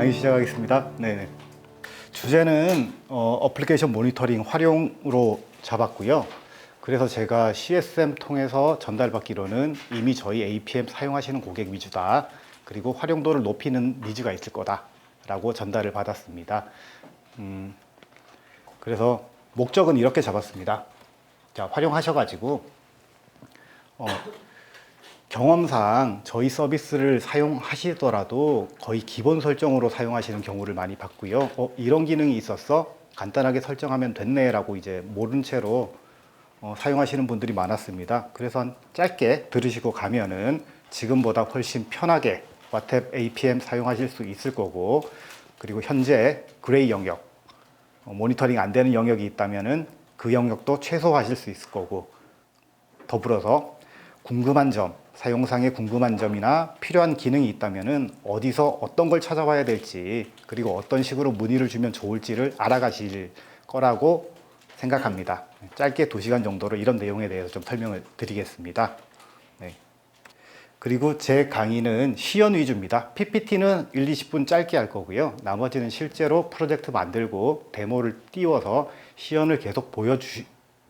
강의 시작하겠습니다. 네. 주제는 어플리케이션 모니터링 활용으로 잡았고요. 그래서 제가 CSM 통해서 전달받기로는 이미 저희 APM 사용하시는 고객 위주다. 그리고 활용도를 높이는 니즈가 있을 거다라고 전달을 받았습니다. 그래서 목적은 이렇게 잡았습니다. 자, 활용하셔가지고 경험상 저희 서비스를 사용하시더라도 거의 기본 설정으로 사용하시는 경우를 많이 봤고요. 이런 기능이 있었어? 간단하게 설정하면 됐네 라고 이제 모른 채로 사용하시는 분들이 많았습니다. 그래서 짧게 들으시고 가면은 지금보다 훨씬 편하게 와탭 APM 사용하실 수 있을 거고, 그리고 현재 그레이 영역, 모니터링 안 되는 영역이 있다면은 그 영역도 최소화하실 수 있을 거고, 더불어서 궁금한 점, 사용상의 궁금한 점이나 필요한 기능이 있다면은 어디서 어떤 걸 찾아봐야 될지, 그리고 어떤 식으로 문의를 주면 좋을지를 알아가실 거라고 생각합니다. 짧게 2시간 정도로 이런 내용에 대해서 좀 설명을 드리겠습니다. 네. 그리고 제 강의는 시연 위주입니다. PPT는 1, 20분 짧게 할 거고요. 나머지는 실제로 프로젝트 만들고 데모를 띄워서 시연을 계속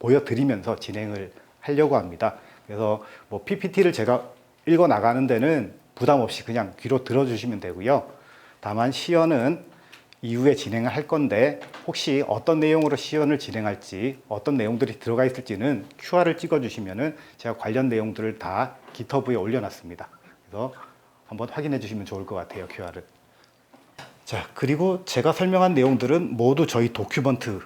보여드리면서 진행을 하려고 합니다. 그래서 뭐 PPT를 제가 읽어 나가는 데는 부담 없이 그냥 귀로 들어주시면 되고요. 다만 시연은 이후에 진행을 할 건데, 혹시 어떤 내용으로 시연을 진행할지, 어떤 내용들이 들어가 있을지는 QR을 찍어 주시면은 제가 관련 내용들을 다 GitHub에 올려놨습니다. 그래서 한번 확인해 주시면 좋을 것 같아요, QR을. 자, 그리고 제가 설명한 내용들은 모두 저희 도큐먼트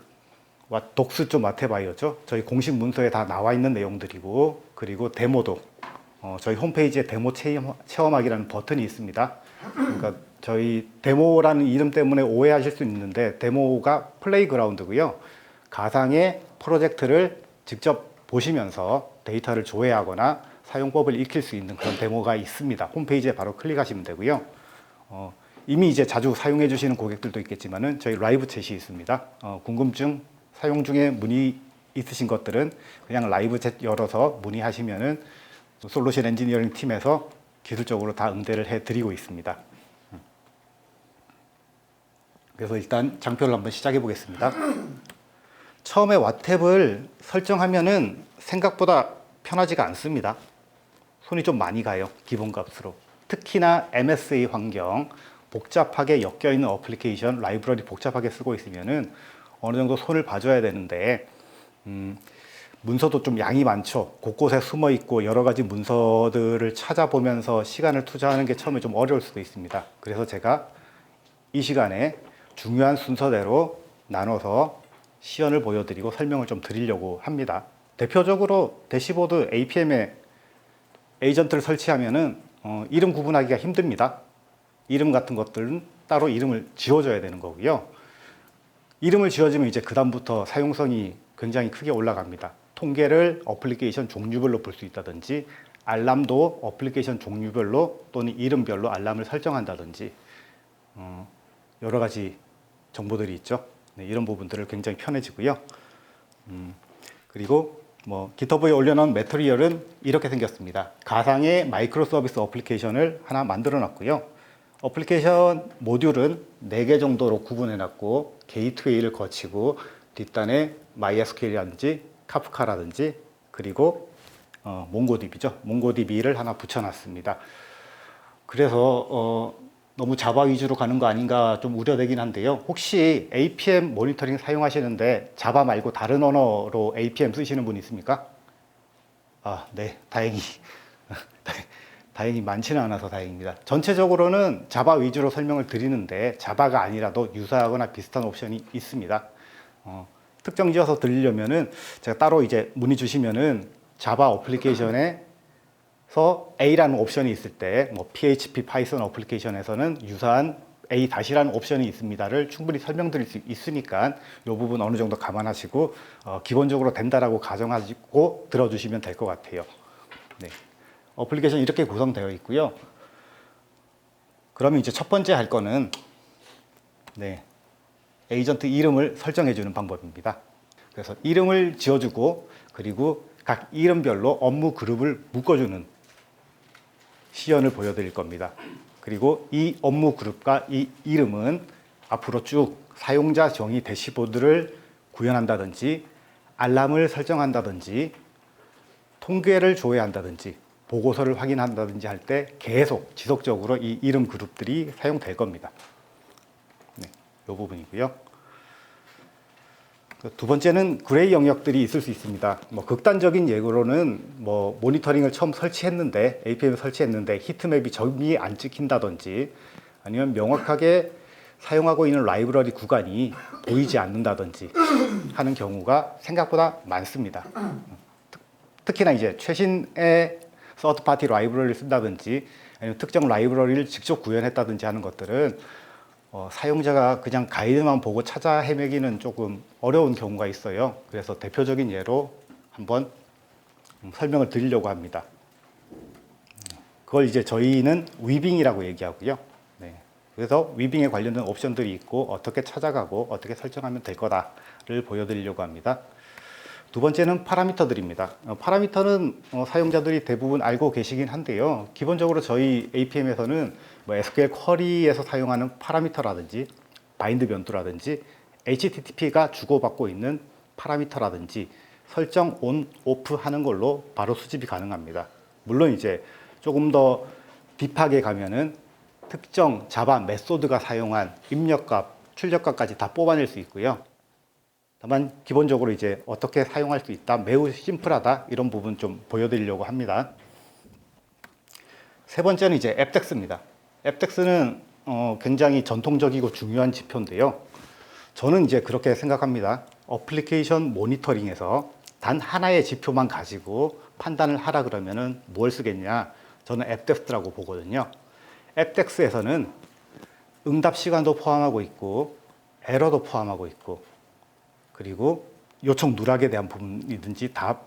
독스 좀 와테바이오죠. 저희 공식 문서에 다 나와 있는 내용들이고, 그리고 데모도 저희 홈페이지에 데모 체험하기라는 버튼이 있습니다. 그러니까 저희 데모라는 이름 때문에 오해하실 수 있는데, 데모가 플레이그라운드고요. 가상의 프로젝트를 직접 보시면서 데이터를 조회하거나 사용법을 익힐 수 있는 그런 데모가 있습니다. 홈페이지에 바로 클릭하시면 되고요. 이미 이제 자주 사용해 주시는 고객들도 있겠지만은 저희 라이브 챗이 있습니다. 궁금증, 사용 중에 문의 있으신 것들은 그냥 라이브 챗 열어서 문의하시면은 솔루션 엔지니어링 팀에서 기술적으로 다 응대를 해 드리고 있습니다. 그래서 일단 장표를 한번 시작해 보겠습니다. 처음에 와탭을 설정하면은 생각보다 편하지가 않습니다. 손이 좀 많이 가요, 기본값으로. 특히나 MSA 환경, 복잡하게 엮여있는 어플리케이션, 라이브러리 복잡하게 쓰고 있으면은 어느 정도 손을 봐줘야 되는데, 문서도 좀 양이 많죠. 곳곳에 숨어 있고 여러 가지 문서들을 찾아보면서 시간을 투자하는 게 처음에 좀 어려울 수도 있습니다. 그래서 제가 이 시간에 중요한 순서대로 나눠서 시연을 보여드리고 설명을 좀 드리려고 합니다. 대표적으로 대시보드 APM에 에이전트를 설치하면은 이름 구분하기가 힘듭니다. 이름 같은 것들은 따로 이름을 지워줘야 되는 거고요. 이름을 지어주면 이제 그 다음부터 사용성이 굉장히 크게 올라갑니다. 통계를 어플리케이션 종류별로 볼 수 있다든지, 알람도 어플리케이션 종류별로 또는 이름별로 알람을 설정한다든지, 여러 가지 정보들이 있죠. 네, 이런 부분들을 굉장히 편해지고요. 그리고 뭐 GitHub에 올려놓은 매트리얼은 이렇게 생겼습니다. 가상의 마이크로 서비스 어플리케이션을 하나 만들어 놨고요. 어플리케이션 모듈은 4개 정도로 구분해 놨고, 게이트웨이를 거치고 뒷단에 MySQL이라든지 카프카라든지, 그리고 몽고DB죠. 몽고DB를 하나 붙여놨습니다. 그래서 너무 자바 위주로 가는 거 아닌가 좀 우려되긴 한데요. 혹시 APM 모니터링 사용하시는데 자바 말고 다른 언어로 APM 쓰시는 분 있습니까? 아, 네, 다행히 많지는 않아서 다행입니다. 전체적으로는 자바 위주로 설명을 드리는데, 자바가 아니라도 유사하거나 비슷한 옵션이 있습니다. 특정 지어서 드리려면은 제가 따로 이제 문의 주시면은 자바 어플리케이션에서 A라는 옵션이 있을 때, 뭐 PHP, 파이썬 어플리케이션에서는 유사한 A-라는 옵션이 있습니다를 충분히 설명드릴 수 있으니까 이 부분 어느 정도 감안하시고 기본적으로 된다라고 가정하시고 들어주시면 될 것 같아요. 네. 어플리케이션 이렇게 구성되어 있고요. 그러면 이제 첫 번째 할 거는 에이전트 이름을 설정해 주는 방법입니다. 그래서 이름을 지어주고, 그리고 각 이름별로 업무 그룹을 묶어주는 시연을 보여드릴 겁니다. 그리고 이 업무 그룹과 이 이름은 앞으로 쭉 사용자 정의 대시보드를 구현한다든지 알람을 설정한다든지 통계를 조회한다든지 보고서를 확인한다든지 할 때 계속 지속적으로 이 이름 그룹들이 사용될 겁니다. 네, 이 부분이고요. 두 번째는 그레이 영역들이 있을 수 있습니다. 극단적인 예로는 모니터링을 처음 설치했는데 APM을 설치했는데 히트맵이 점이 안 찍힌다든지 아니면 명확하게 사용하고 있는 라이브러리 구간이 보이지 않는다든지 하는 경우가 생각보다 많습니다. 특히나 이제 최신의 서드 파티 라이브러리를 쓴다든지 아니면 특정 라이브러리를 직접 구현했다든지 하는 것들은 사용자가 그냥 가이드만 보고 찾아 헤매기는 조금 어려운 경우가 있어요. 그래서 대표적인 예로 한번 설명을 드리려고 합니다. 그걸 이제 저희는 위빙이라고 얘기하고요. 네. 그래서 위빙에 관련된 옵션들이 있고 어떻게 찾아가고 어떻게 설정하면 될 거다를 보여드리려고 합니다. 두 번째는 파라미터들입니다. 파라미터는 사용자들이 대부분 알고 계시긴 한데요. 기본적으로 저희 APM에서는 SQL 쿼리에서 사용하는 파라미터라든지 바인드 변수라든지 HTTP가 주고받고 있는 파라미터라든지 설정 온, 오프 하는 걸로 바로 수집이 가능합니다. 물론 이제 조금 더 딥하게 가면은 특정 자바 메소드가 사용한 입력값, 출력값까지 다 뽑아낼 수 있고요. 다만 기본적으로 이제 어떻게 사용할 수 있다, 매우 심플하다 이런 부분 좀 보여드리려고 합니다. 세 번째는 이제 앱덱스입니다. 앱덱스는 굉장히 전통적이고 중요한 지표인데요. 저는 이제 그렇게 생각합니다. 어플리케이션 모니터링에서 단 하나의 지표만 가지고 판단을 하라 그러면은 뭘 쓰겠냐? 저는 앱덱스라고 보거든요. 앱덱스에서는 응답 시간도 포함하고 있고 에러도 포함하고 있고 그리고 요청 누락에 대한 부분이든지 다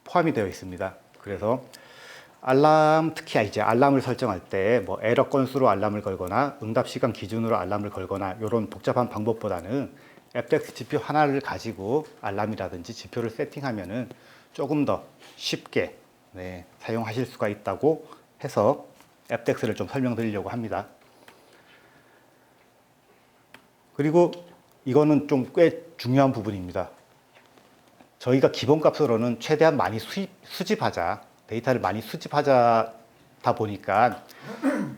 포함이 되어 있습니다. 그래서 알람, 특히 이제 알람을 설정할 때 에러 건수로 알람을 걸거나 응답 시간 기준으로 알람을 걸거나 이런 복잡한 방법보다는 앱덱스 지표 하나를 가지고 알람이라든지 지표를 세팅하면은 조금 더 쉽게 사용하실 수가 있다고 해서 앱덱스를 좀 설명드리려고 합니다. 그리고 이거는 좀 꽤 중요한 부분입니다. 저희가 기본값으로는 최대한 많이 수집하자, 데이터를 많이 수집하자다 보니까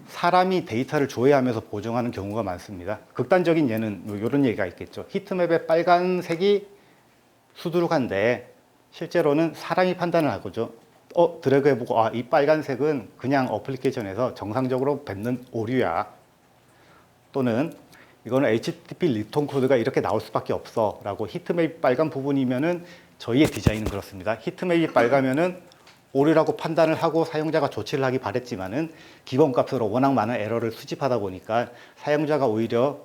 사람이 데이터를 조회하면서 보정하는 경우가 많습니다. 극단적인 예는 이런 얘기가 있겠죠. 히트맵의 빨간색이 수두룩한데 실제로는 사람이 판단을 하고죠. 드래그 해보고 이 빨간색은 그냥 어플리케이션에서 정상적으로 뱉는 오류야. 또는 이거는 HTTP 리턴 코드가 이렇게 나올 수밖에 없어 라고 히트맵이 빨간 부분이면은 저희의 디자인은 그렇습니다. 히트맵이 빨가면은 오류라고 판단을 하고 사용자가 조치를 하기 바랬지만은 기본값으로 워낙 많은 에러를 수집하다 보니까 사용자가 오히려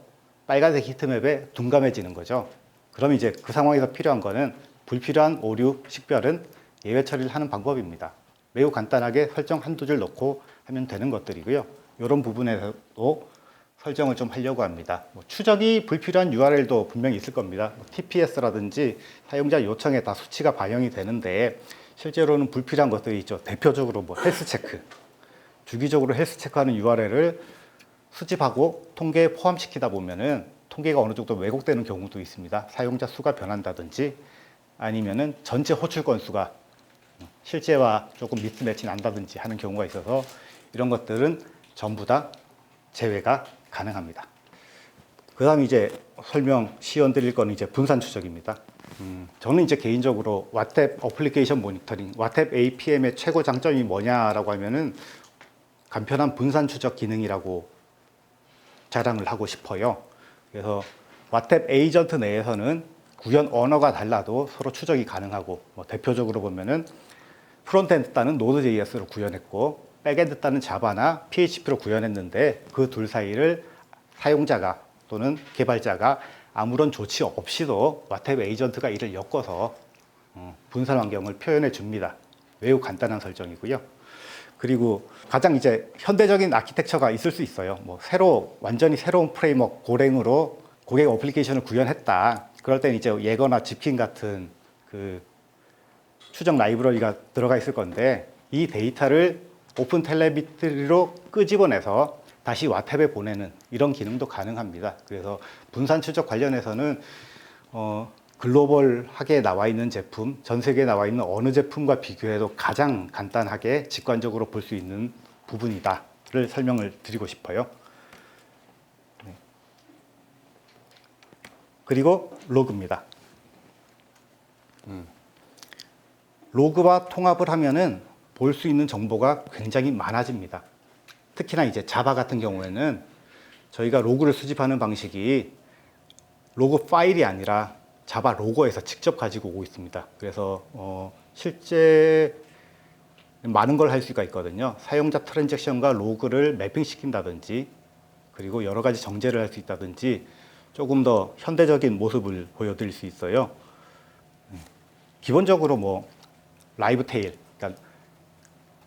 빨간색 히트맵에 둔감해지는 거죠. 그럼 이제 그 상황에서 필요한 거는 불필요한 오류 식별은 예외 처리를 하는 방법입니다. 매우 간단하게 설정 한두 줄 넣고 하면 되는 것들이고요. 이런 부분에서도 설정을 좀 하려고 합니다. 추적이 불필요한 URL도 분명히 있을 겁니다. TPS라든지 사용자 요청에 다 수치가 반영이 되는데 실제로는 불필요한 것들이 있죠. 대표적으로 헬스 체크. 주기적으로 헬스 체크하는 URL을 수집하고 통계에 포함시키다 보면은 통계가 어느 정도 왜곡되는 경우도 있습니다. 사용자 수가 변한다든지 아니면은 전체 호출 건수가 실제와 조금 미스매치 난다든지 하는 경우가 있어서 이런 것들은 전부 다 제외가 가능합니다. 그 다음 이제 시연 드릴 거는 이제 분산 추적입니다. 저는 이제 개인적으로 와탭 어플리케이션 모니터링, 와탭 APM의 최고 장점이 뭐냐라고 하면은 간편한 분산 추적 기능이라고 자랑을 하고 싶어요. 그래서 와탭 에이전트 내에서는 구현 언어가 달라도 서로 추적이 가능하고 대표적으로 보면은 프론트엔드 따는 노드.js로 구현했고 백엔드 따는 자바나 PHP로 구현했는데 그 둘 사이를 사용자가 또는 개발자가 아무런 조치 없이도 와탭 에이전트가 이를 엮어서 분산 환경을 표현해 줍니다. 매우 간단한 설정이고요. 그리고 가장 이제 현대적인 아키텍처가 있을 수 있어요. 완전히 새로운 프레임워크 고랭으로 고객 어플리케이션을 구현했다. 그럴 때는 이제 예거나 지킨 같은 그 추적 라이브러리가 들어가 있을 건데 이 데이터를 오픈 텔레미트리로 끄집어내서 다시 와탭에 보내는 이런 기능도 가능합니다. 그래서 분산 추적 관련해서는 글로벌하게 나와 있는 제품, 전 세계에 나와 있는 어느 제품과 비교해도 가장 간단하게 직관적으로 볼 수 있는 부분이다를 설명을 드리고 싶어요. 네. 그리고 로그입니다. 로그와 통합을 하면은 볼 수 있는 정보가 굉장히 많아집니다. 특히나 이제 자바 같은 경우에는 저희가 로그를 수집하는 방식이 로그 파일이 아니라 자바 로거에서 직접 가지고 오고 있습니다. 그래서 실제 많은 걸 할 수가 있거든요. 사용자 트랜잭션과 로그를 매핑시킨다든지 그리고 여러 가지 정제를 할 수 있다든지 조금 더 현대적인 모습을 보여드릴 수 있어요. 기본적으로 뭐 라이브 테일, 그러니까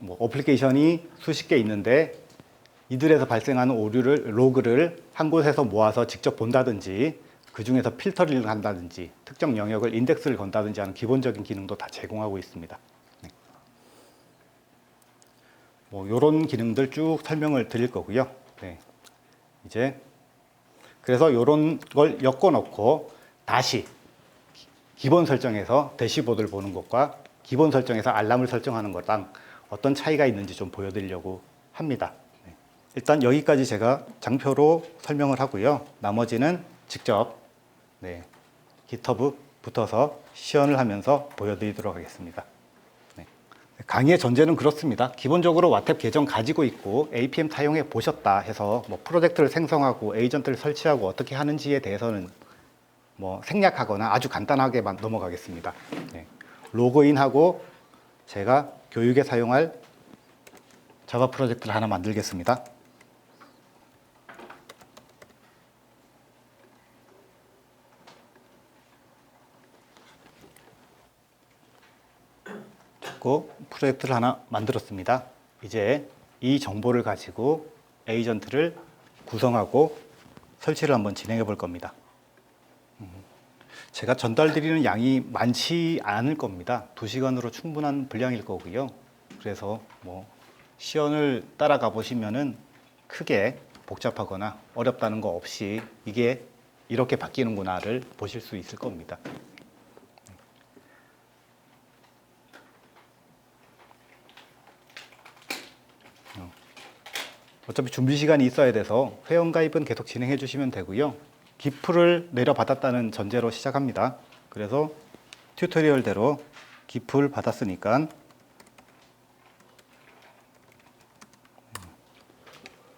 뭐 어플리케이션이 수십 개 있는데 이들에서 발생하는 오류를 로그를 한 곳에서 모아서 직접 본다든지 그 중에서 필터링을 한다든지 특정 영역을 인덱스를 건다든지 하는 기본적인 기능도 다 제공하고 있습니다. 네. 뭐 이런 기능들 쭉 설명을 드릴 거고요. 네. 이제 그래서 이런 걸 엮어놓고 다시 기본 설정에서 대시보드를 보는 것과 기본 설정에서 알람을 설정하는 것랑 어떤 차이가 있는지 좀 보여드리려고 합니다. 네. 일단 여기까지 제가 장표로 설명을 하고요. 나머지는 직접 GitHub 붙어서 시연을 하면서 보여드리도록 하겠습니다. 네. 강의의 전제는 그렇습니다. 기본적으로 와탭 계정 가지고 있고 APM 사용해 보셨다 해서 뭐 프로젝트를 생성하고 에이전트를 설치하고 어떻게 하는지에 대해서는 뭐 생략하거나 아주 간단하게만 넘어가겠습니다. 네. 로그인하고 제가 교육에 사용할 자바 프로젝트를 하나 만들겠습니다. 프로젝트를 하나 만들었습니다. 이제 이 정보를 가지고 에이전트를 구성하고 설치를 한번 진행해 볼 겁니다. 제가 전달드리는 양이 많지 않을 겁니다. 2시간으로 충분한 분량일 거고요. 그래서 뭐 시연을 따라가 보시면은 크게 복잡하거나 어렵다는 거 없이 이게 이렇게 바뀌는구나를 보실 수 있을 겁니다. 어차피 준비 시간이 있어야 돼서 회원가입은 계속 진행해 주시면 되고요. 기프를 내려받았다는 전제로 시작합니다. 그래서 튜토리얼대로 기프를 받았으니까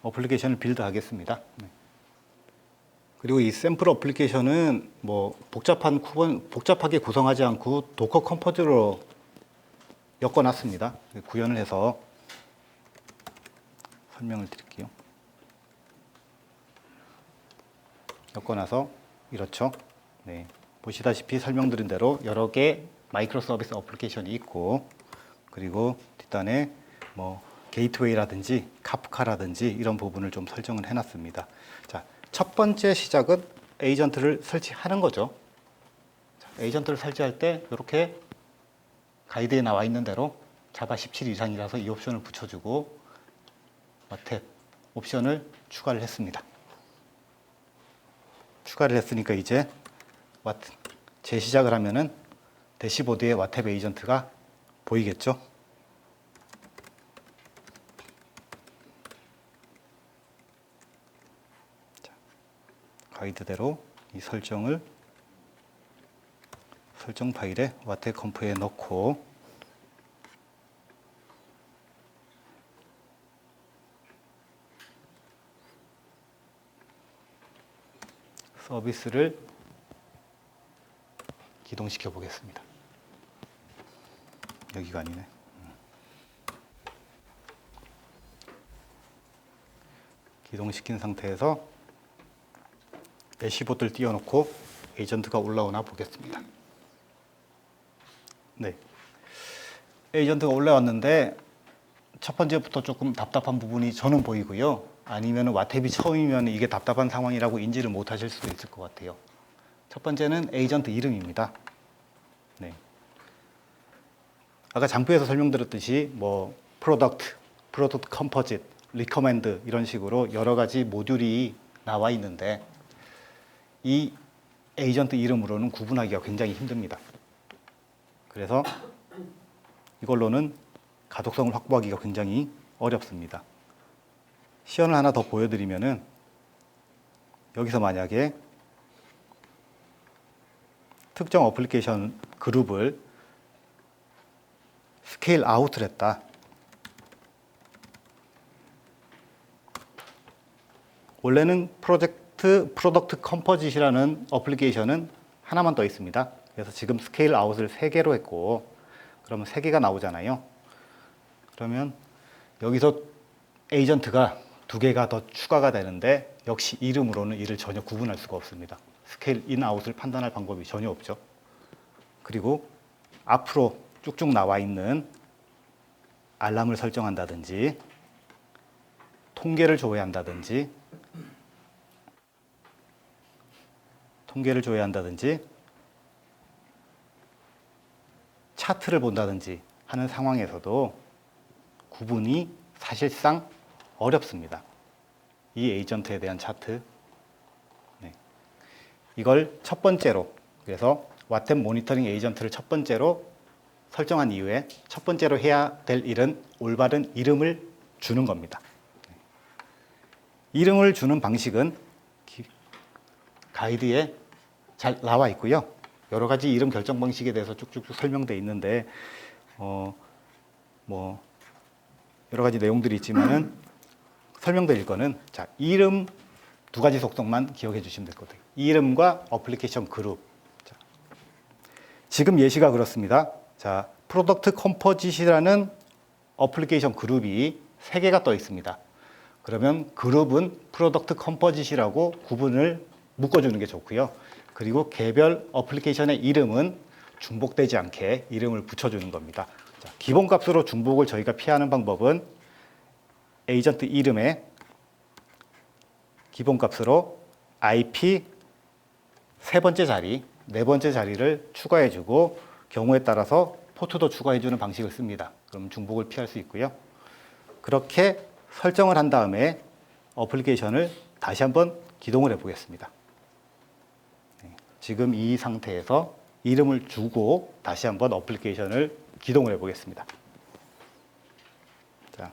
어플리케이션을 빌드 하겠습니다. 그리고 이 샘플 어플리케이션은 뭐 복잡하게 구성하지 않고 도커 컴포즈로 엮어놨습니다. 구현을 해서 설명을 드릴게요. 엮어놔서 이렇죠. 네. 보시다시피 설명드린 대로 여러 개 마이크로 서비스 어플리케이션이 있고 그리고 뒷단에 뭐 게이트웨이라든지 카프카라든지 이런 부분을 좀 설정을 해놨습니다. 자, 첫 번째 시작은 에이전트를 설치하는 거죠. 자, 에이전트를 설치할 때 이렇게 가이드에 나와 있는 대로 자바 17 이상이라서 이 옵션을 붙여주고 와탭 옵션을 추가를 했습니다. 추가를 했으니까 이제 재시작을 하면은 대시보드에 와탭 에이전트가 보이겠죠? 자, 가이드대로 이 설정 파일에 와탭 컴프에 넣고 서비스를 기동시켜 보겠습니다. 여기가 아니네. 기동시킨 상태에서 대시보드를 띄워놓고 에이전트가 올라오나 보겠습니다. 네, 에이전트가 올라왔는데 첫 번째부터 조금 답답한 부분이 저는 보이고요. 아니면 와탭이 처음이면 이게 답답한 상황이라고 인지를 못 하실 수도 있을 것 같아요. 첫 번째는 에이전트 이름입니다. 네. 아까 장표에서 설명드렸듯이 뭐 프로덕트 컴포짓, recommend 이런 식으로 여러 가지 모듈이 나와 있는데 이 에이전트 이름으로는 구분하기가 굉장히 힘듭니다. 그래서 이걸로는 가독성을 확보하기가 굉장히 어렵습니다. 시연을 하나 더 보여드리면은 여기서 만약에 특정 어플리케이션 그룹을 스케일 아웃을 했다. 원래는 프로덕트 컴포짓이라는 어플리케이션은 하나만 떠 있습니다. 그래서 지금 스케일 아웃을 3개로 했고, 그러면 3개가 나오잖아요. 그러면 여기서 에이전트가 2개가 더 추가가 되는데 역시 이름으로는 이를 전혀 구분할 수가 없습니다. 스케일 인 아웃을 판단할 방법이 전혀 없죠. 그리고 앞으로 쭉쭉 나와 있는 알람을 설정한다든지 통계를 줘야 한다든지 차트를 본다든지 하는 상황에서도 구분이 사실상 어렵습니다. 이 에이전트에 대한 차트. 네. 이걸 첫 번째로, 그래서 와템 모니터링 에이전트를 첫 번째로 설정한 이후에 첫 번째로 해야 될 일은 올바른 이름을 주는 겁니다. 이름을 주는 방식은 가이드에 잘 나와 있고요. 여러 가지 이름 결정 방식에 대해서 쭉쭉 설명되어 있는데 여러 가지 내용들이 있지만은 설명드릴 거는 자, 이름 2가지 속성만 기억해 주시면 될 것 같아요. 이름과 어플리케이션 그룹. 자, 지금 예시가 그렇습니다. 자, 프로덕트 컴포짓이라는 어플리케이션 그룹이 3개가 떠 있습니다. 그러면 그룹은 프로덕트 컴포짓이라고 구분을 묶어주는 게 좋고요. 그리고 개별 어플리케이션의 이름은 중복되지 않게 이름을 붙여주는 겁니다. 자, 기본값으로 중복을 저희가 피하는 방법은 에이전트 이름에 기본값으로 IP 3번째 자리, 4번째 자리를 추가해주고 경우에 따라서 포트도 추가해주는 방식을 씁니다. 그럼 중복을 피할 수 있고요. 그렇게 설정을 한 다음에 어플리케이션을 다시 한번 기동을 해보겠습니다. 지금 이 상태에서 이름을 주고 다시 한번 어플리케이션을 기동을 해보겠습니다. 자,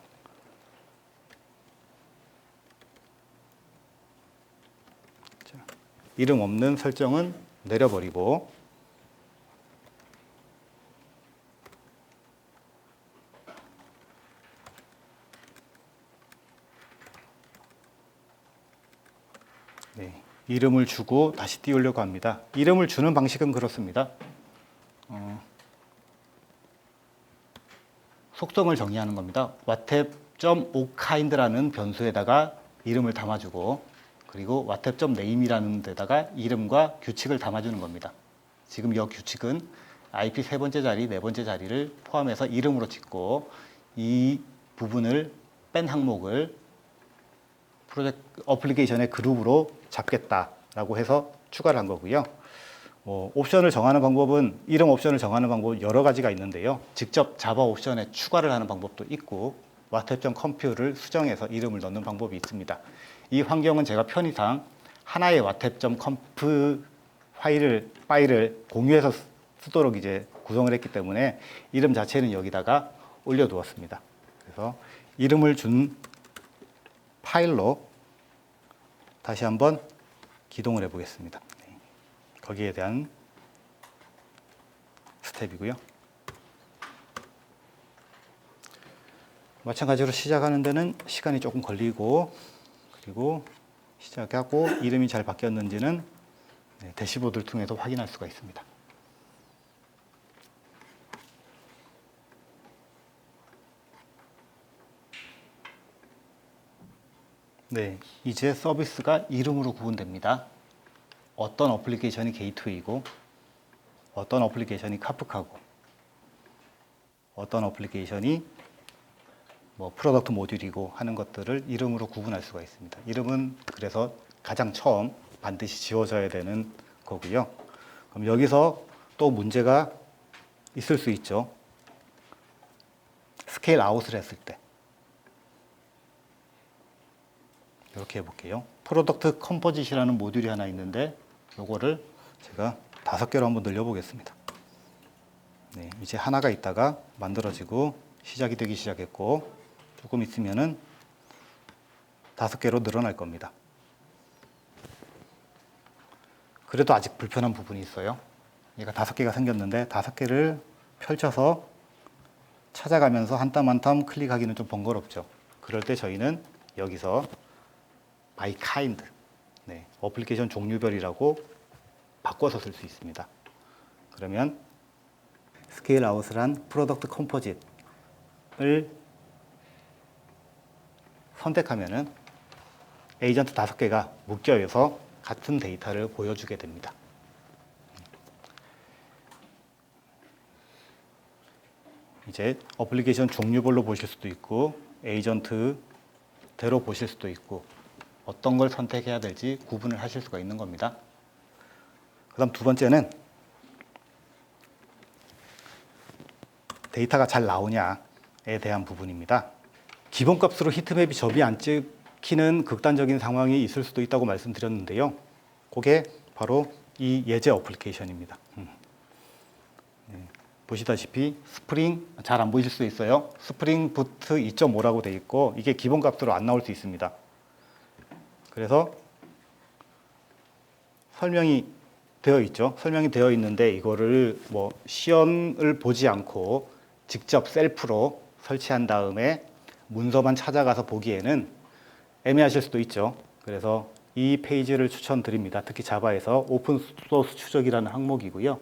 이름 없는 설정은 내려버리고 네, 이름을 주고 다시 띄우려고 합니다. 이름을 주는 방식은 그렇습니다. 속성을 정의하는 겁니다. whatsapp.okind라는 변수에다가 이름을 담아주고 그리고 whatsapp.name이라는 데다가 이름과 규칙을 담아주는 겁니다. 지금 이 규칙은 IP 3번째 자리, 4번째 자리를 포함해서 이름으로 짓고 이 부분을 뺀 항목을 어플리케이션의 그룹으로 잡겠다라고 해서 추가를 한 거고요. 옵션을 정하는 방법은 이름 옵션을 정하는 방법은 여러 가지가 있는데요. 직접 자바 옵션에 추가를 하는 방법도 있고 whatsapp.comp를 수정해서 이름을 넣는 방법이 있습니다. 이 환경은 제가 편의상 하나의 whatsapp.conf 파일을 공유해서 쓰도록 이제 구성을 했기 때문에 이름 자체는 여기다가 올려두었습니다. 그래서 이름을 준 파일로 다시 한번 기동을 해보겠습니다. 거기에 대한 스텝이고요. 마찬가지로 시작하는 데는 시간이 조금 걸리고 그리고 시작하고 이름이 잘 바뀌었는지는 대시보드를 통해서 확인할 수가 있습니다. 네, 이제 서비스가 이름으로 구분됩니다. 어떤 어플리케이션이 게이트웨이고 어떤 어플리케이션이 카프카고 어떤 어플리케이션이 프로덕트 모듈이고 하는 것들을 이름으로 구분할 수가 있습니다. 이름은 그래서 가장 처음 반드시 지워져야 되는 거고요. 그럼 여기서 또 문제가 있을 수 있죠. 스케일 아웃을 했을 때 이렇게 해볼게요. 프로덕트 컴포짓이라는 모듈이 하나 있는데 요거를 제가 5개로 한번 늘려보겠습니다. 네, 이제 하나가 있다가 만들어지고 시작이 되기 시작했고 조금 있으면은 5개로 늘어날 겁니다. 그래도 아직 불편한 부분이 있어요. 얘가 5개가 생겼는데 5개를 펼쳐서 찾아가면서 한 땀 한 땀 클릭하기는 좀 번거롭죠. 그럴 때 저희는 여기서 by kind, 네, 어플리케이션 종류별이라고 바꿔서 쓸 수 있습니다. 그러면 스케일 아웃을 한 프로덕트 컴포짓을 선택하면은 에이전트 5개가 묶여서 같은 데이터를 보여주게 됩니다. 이제 어플리케이션 종류별로 보실 수도 있고 에이전트대로 보실 수도 있고 어떤 걸 선택해야 될지 구분을 하실 수가 있는 겁니다. 그 다음 두 번째는 데이터가 잘 나오냐에 대한 부분입니다. 기본값으로 히트맵이 접이 안 찍히는 극단적인 상황이 있을 수도 있다고 말씀드렸는데요. 그게 바로 이 예제 어플리케이션입니다. 보시다시피 스프링, 잘 안 보이실 수 있어요. 스프링 부트 2.5라고 되어 있고 이게 기본값으로 안 나올 수 있습니다. 그래서 설명이 되어 있죠. 설명이 되어 있는데 이거를 뭐 시연을 보지 않고 직접 셀프로 설치한 다음에 문서만 찾아가서 보기에는 애매하실 수도 있죠. 그래서 이 페이지를 추천드립니다. 특히 자바에서 오픈소스 추적이라는 항목이고요.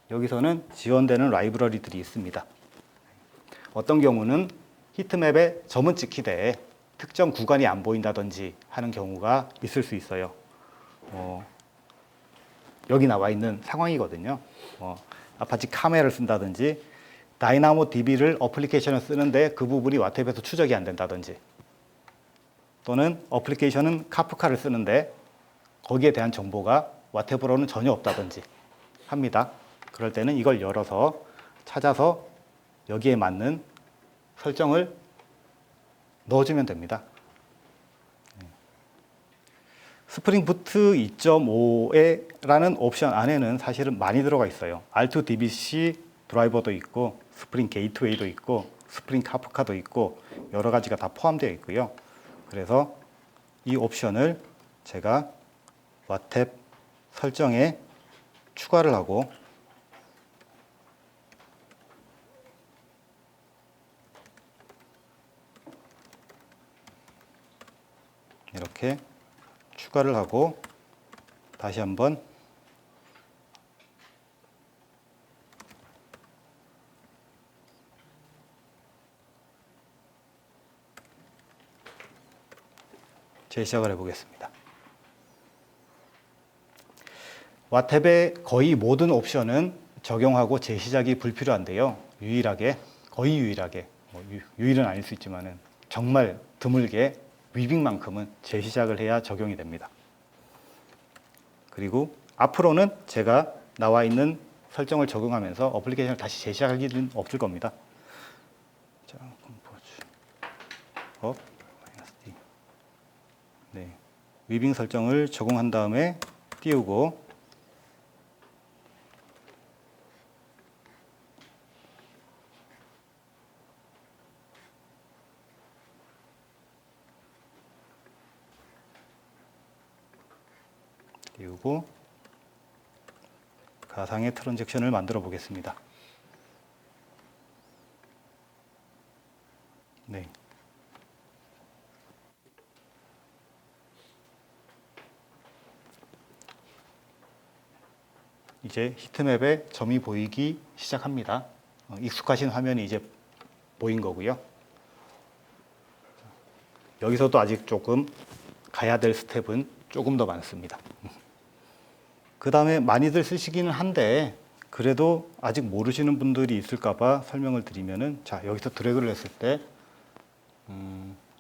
여기서는 지원되는 라이브러리들이 있습니다. 어떤 경우는 히트맵에 점은 찍히되 특정 구간이 안 보인다든지 하는 경우가 있을 수 있어요. 여기 나와 있는 상황이거든요. 아파치 카메라를 쓴다든지 다이나모 DB를 어플리케이션을 쓰는데 그 부분이 와탭에서 추적이 안 된다든지 또는 어플리케이션은 카프카를 쓰는데 거기에 대한 정보가 와탭으로는 전혀 없다든지 합니다. 그럴 때는 이걸 열어서 찾아서 여기에 맞는 설정을 넣어주면 됩니다. 스프링 부트 2.5라는 옵션 안에는 사실은 많이 들어가 있어요. R2DBC 드라이버도 있고 스프링 게이트웨이도 있고 스프링 카프카도 있고 여러 가지가 다 포함되어 있고요. 그래서 이 옵션을 제가 와탭 설정에 추가를 하고 이렇게 추가를 하고 다시 한번 재시작을 해보겠습니다. 와탭의 거의 모든 옵션은 적용하고 재시작이 불필요한데요. 거의 유일하게, 유일은 아닐 수 있지만은 정말 드물게 위빙만큼은 재시작을 해야 적용이 됩니다. 그리고 앞으로는 제가 나와 있는 설정을 적용하면서 어플리케이션을 다시 재시작할 일은 없을 겁니다. 자, 컴포즈 업 -D. 네, 위빙 설정을 적용한 다음에 띄우고 가상의 트랜잭션을 만들어 보겠습니다. 네. 이제 히트맵에 점이 보이기 시작합니다. 익숙하신 화면이 이제 보인 거고요. 여기서도 아직 조금 가야 될 스텝은 조금 더 많습니다. 그 다음에 많이들 쓰시기는 한데 그래도 아직 모르시는 분들이 있을까 봐 설명을 드리면은, 자, 여기서 드래그를 했을 때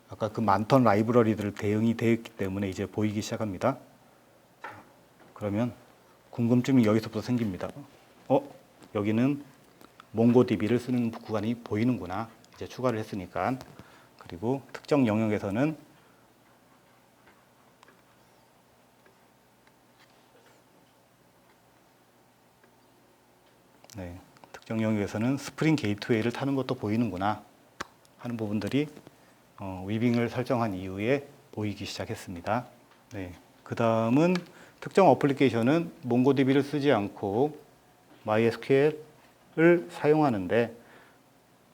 아까 그 많던 라이브러리들 대응이 되어 있기 때문에 이제 보이기 시작합니다. 그러면 궁금증이 여기서부터 생깁니다. 여기는 몽고DB를 쓰는 구간이 보이는구나. 이제 추가를 했으니까. 그리고 특정 영역에서는 특정 영역에서는 스프링 게이트웨이를 타는 것도 보이는구나 하는 부분들이 위빙을 설정한 이후에 보이기 시작했습니다. 네, 그 다음은 특정 어플리케이션은 몽고DB를 쓰지 않고 MySQL을 사용하는데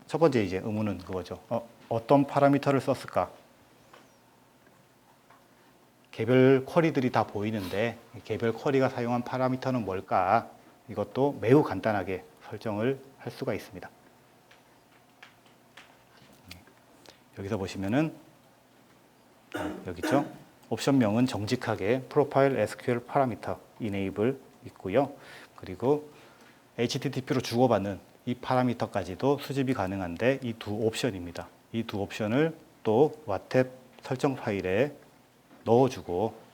첫 번째 이제 의문은 그거죠. 어떤 파라미터를 썼을까? 개별 쿼리들이 다 보이는데 개별 쿼리가 사용한 파라미터는 뭘까? 이것도 매우 간단하게 설정을 할 수가 있습니다. 여기서 보시면은 여기 있죠? 옵션명은 정직하게 프로파일 SQL 파라미터 enable 있고요. 그리고 HTTP로 주고받는 이 파라미터까지도 수집이 가능한데 이 두 옵션입니다. 이 두 옵션을 또 와탭 설정 파일에 넣어주고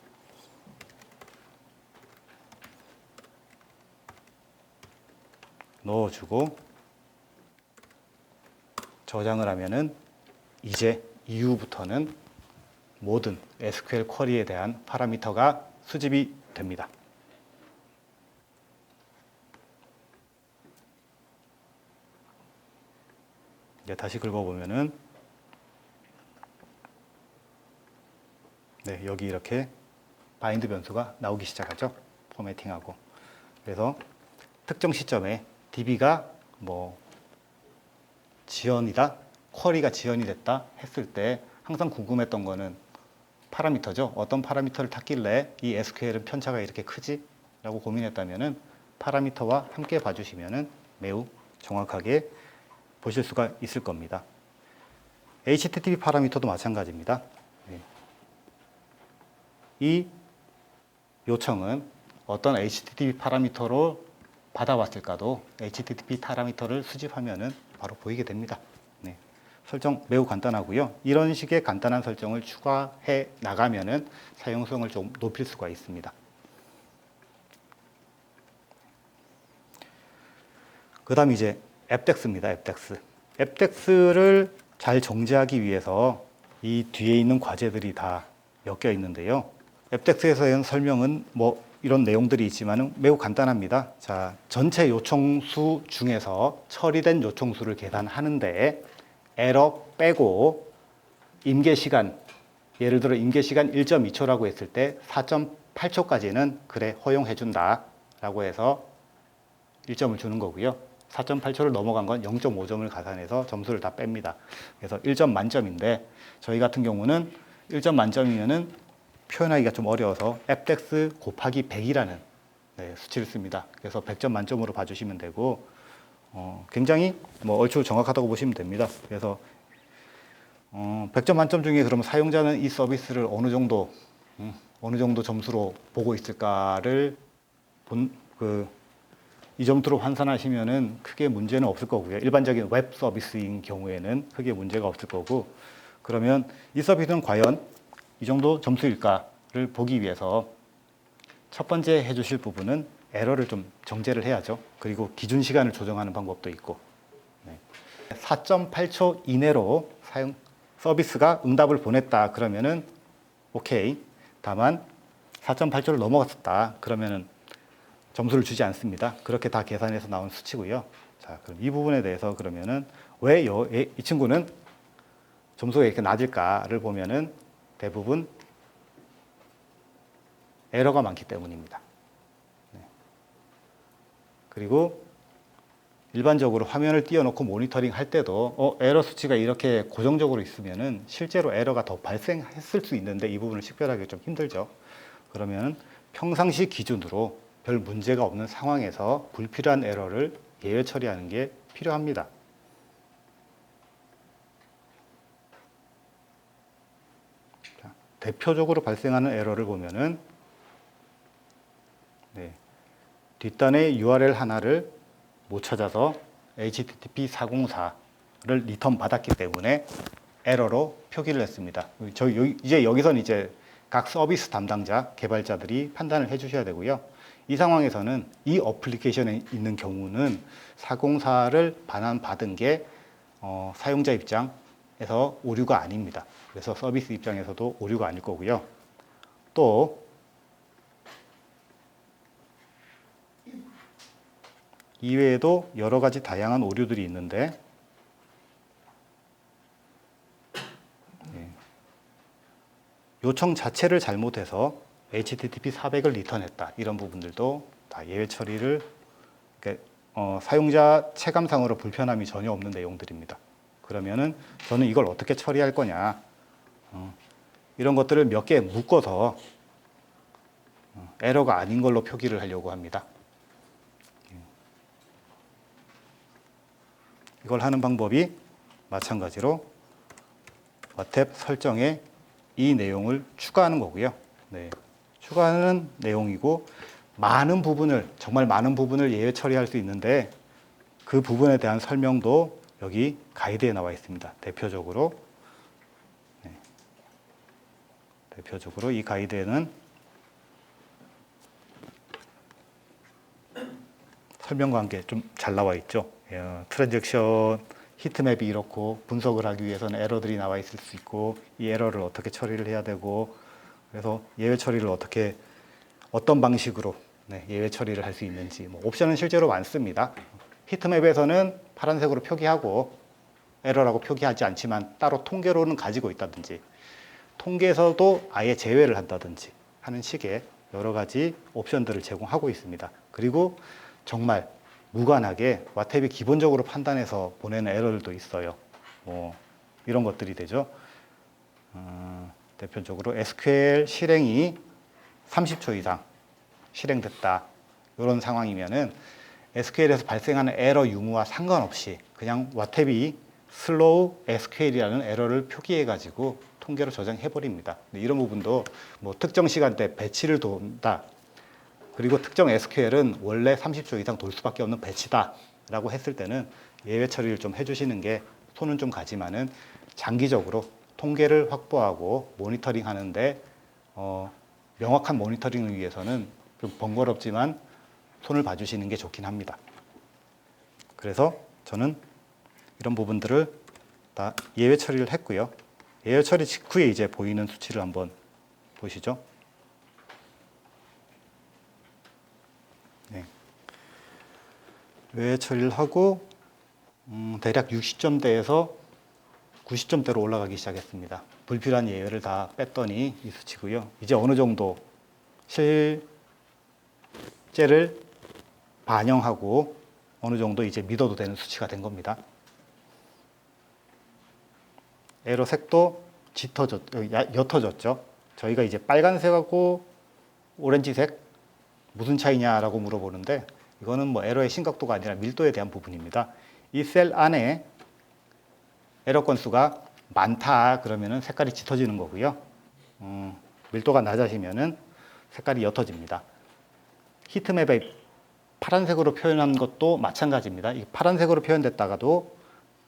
저장을 하면은 이제 이후부터는 모든 SQL 쿼리에 대한 파라미터가 수집이 됩니다. 이제 다시 긁어보면은 네, 여기 이렇게 바인드 변수가 나오기 시작하죠. 포매팅하고. 그래서 특정 시점에 DB가 뭐 지연이다, 쿼리가 지연이 됐다 했을 때 항상 궁금했던 거는 파라미터죠. 어떤 파라미터를 탔길래 이 SQL은 편차가 이렇게 크지? 라고 고민했다면은 파라미터와 함께 봐주시면은 매우 정확하게 보실 수가 있을 겁니다. HTTP 파라미터도 마찬가지입니다. 이 요청은 어떤 HTTP 파라미터로 받아왔을까도 HTTP 파라미터를 수집하면은 바로 보이게 됩니다. 네. 설정 매우 간단하고요. 이런 식의 간단한 설정을 추가해 나가면은 사용성을 좀 높일 수가 있습니다. 그 다음 이제 앱덱스입니다. 앱덱스를 잘 정제하기 위해서 이 뒤에 있는 과제들이 다 엮여 있는데요. 앱덱스에서 한 설명은 뭐 이런 내용들이 있지만 매우 간단합니다. 자, 전체 요청수 중에서 처리된 요청수를 계산하는데 에러 빼고 임계시간, 예를 들어 임계시간 1.2초라고 했을 때 4.8초까지는 그래 허용해준다 라고 해서 1점을 주는 거고요. 4.8초를 넘어간 건 0.5점을 가산해서 점수를 다 뺍니다. 그래서 1점 만점인데 저희 같은 경우는 1점 만점이면은 표현하기가 좀 어려워서 앱덱스 곱하기 100이라는 수치를 씁니다. 그래서 100점 만점으로 봐주시면 되고 굉장히 뭐 얼추 정확하다고 보시면 됩니다. 그래서 100점 만점 중에 그럼 사용자는 이 서비스를 어느 정도 점수로 보고 있을까를 이 점수로 환산하시면은 크게 문제는 없을 거고요. 일반적인 웹 서비스인 경우에는 크게 문제가 없을 거고, 그러면 이 서비스는 과연 이 정도 점수일까를 보기 위해서 첫 번째 해주실 부분은 에러를 좀 정제를 해야죠. 그리고 기준 시간을 조정하는 방법도 있고, 4.8초 이내로 서비스가 응답을 보냈다 그러면은 오케이. 다만 4.8초를 넘어갔었다 그러면은 점수를 주지 않습니다. 그렇게 다 계산해서 나온 수치고요. 자, 그럼 이 부분에 대해서 그러면은 왜 이 친구는 점수가 이렇게 낮을까를 보면은 대부분 에러가 많기 때문입니다. 그리고 일반적으로 화면을 띄워놓고 모니터링 할 때도 에러 수치가 이렇게 고정적으로 있으면은 실제로 에러가 더 발생했을 수 있는데 이 부분을 식별하기 좀 힘들죠. 그러면 평상시 기준으로 별 문제가 없는 상황에서 불필요한 에러를 예외 처리하는 게 필요합니다. 자, 대표적으로 발생하는 에러를 보면은 뒷단의 URL 하나를 못 찾아서 HTTP 404를 리턴 받았기 때문에 에러로 표기를 했습니다. 이제 여기서는 이제 각 서비스 담당자, 개발자들이 판단을 해주셔야 되고요. 이 상황에서는 이 어플리케이션에 있는 경우는 404를 반환받은 게 사용자 입장에서 오류가 아닙니다. 그래서 서비스 입장에서도 오류가 아닐 거고요. 또 이외에도 여러 가지 다양한 오류들이 있는데 요청 자체를 잘못해서 HTTP 400을 리턴했다. 이런 부분들도 다 예외 처리를 사용자 체감상으로 불편함이 전혀 없는 내용들입니다. 그러면은 저는 이걸 어떻게 처리할 거냐. 이런 것들을 몇 개 묶어서 에러가 아닌 걸로 표기를 하려고 합니다. 이걸 하는 방법이 마찬가지로 와탭 설정에 이 내용을 추가하는 거고요. 네, 추가하는 내용이고 정말 많은 부분을 예외 처리할 수 있는데 그 부분에 대한 설명도 여기 가이드에 나와 있습니다. 대표적으로 이 가이드에는 설명과 함께 좀 잘 나와 있죠. 트랜잭션 히트맵이 이렇고 분석을 하기 위해서는 에러들이 나와 있을 수 있고 이 에러를 어떻게 처리를 해야 되고 그래서 예외 처리를 어떤 방식으로 예외 처리를 할 수 있는지 옵션은 실제로 많습니다. 히트맵에서는 파란색으로 표기하고 에러라고 표기하지 않지만 따로 통계로는 가지고 있다든지 통계에서도 아예 제외를 한다든지 하는 식의 여러 가지 옵션들을 제공하고 있습니다. 그리고 정말 무관하게 와탭이 기본적으로 판단해서 보내는 에러들도 있어요. 이런 것들이 되죠. 대표적으로 SQL 실행이 30초 이상 실행됐다. 이런 상황이면은 SQL에서 발생하는 에러 유무와 상관없이 그냥 와탭이 슬로우 SQL이라는 에러를 표기해 가지고 통계로 저장해 버립니다. 이런 부분도 특정 시간대 배치를 돈다. 그리고 특정 SQL은 원래 30초 이상 돌 수밖에 없는 배치다라고 했을 때는 예외 처리를 좀 해주시는 게 손은 좀 가지만은 장기적으로 통계를 확보하고 모니터링 하는데 명확한 모니터링을 위해서는 좀 번거롭지만 손을 봐주시는 게 좋긴 합니다. 그래서 저는 이런 부분들을 다 예외 처리를 했고요. 예외 처리 직후에 이제 보이는 수치를 한번 보시죠. 예외 처리를 하고 대략 60점대에서 90점대로 올라가기 시작했습니다. 불필요한 예외를 다 뺐더니 이 수치고요. 이제 어느 정도 실제를 반영하고 어느 정도 이제 믿어도 되는 수치가 된 겁니다. 에러 색도 옅어졌죠. 저희가 이제 빨간색하고 오렌지색 무슨 차이냐라고 물어보는데 이거는 에러의 심각도가 아니라 밀도에 대한 부분입니다. 이 셀 안에 에러 건수가 많다 그러면은 색깔이 짙어지는 거고요. 밀도가 낮아지면은 색깔이 옅어집니다. 히트맵에 파란색으로 표현한 것도 마찬가지입니다. 이 파란색으로 표현됐다가도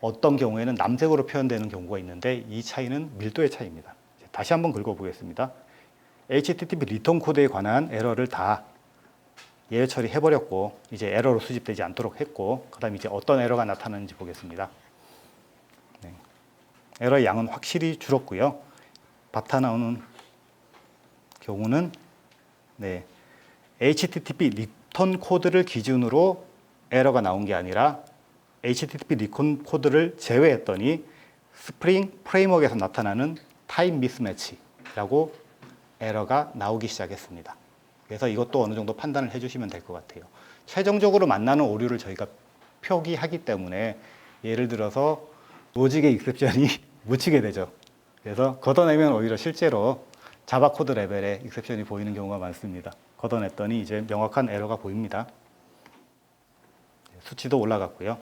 어떤 경우에는 남색으로 표현되는 경우가 있는데 이 차이는 밀도의 차이입니다. 다시 한번 긁어보겠습니다. HTTP 리턴 코드에 관한 에러를 다 예외 처리해버렸고 이제 에러로 수집되지 않도록 했고 그 다음 이제 어떤 에러가 나타나는지 보겠습니다. 에러의 양은 확실히 줄었고요. 바타 나오는 경우는 HTTP 리턴 코드를 기준으로 에러가 나온 게 아니라 HTTP 리턴 코드를 제외했더니 스프링 프레임워크에서 나타나는 타임 미스매치라고 에러가 나오기 시작했습니다. 그래서 이것도 어느 정도 판단을 해주시면 될 것 같아요. 최종적으로 만나는 오류를 저희가 표기하기 때문에 예를 들어서 로직의 익셉션이 묻히게 되죠. 그래서 걷어내면 오히려 실제로 자바 코드 레벨의 익셉션이 보이는 경우가 많습니다. 걷어냈더니 이제 명확한 에러가 보입니다. 수치도 올라갔고요.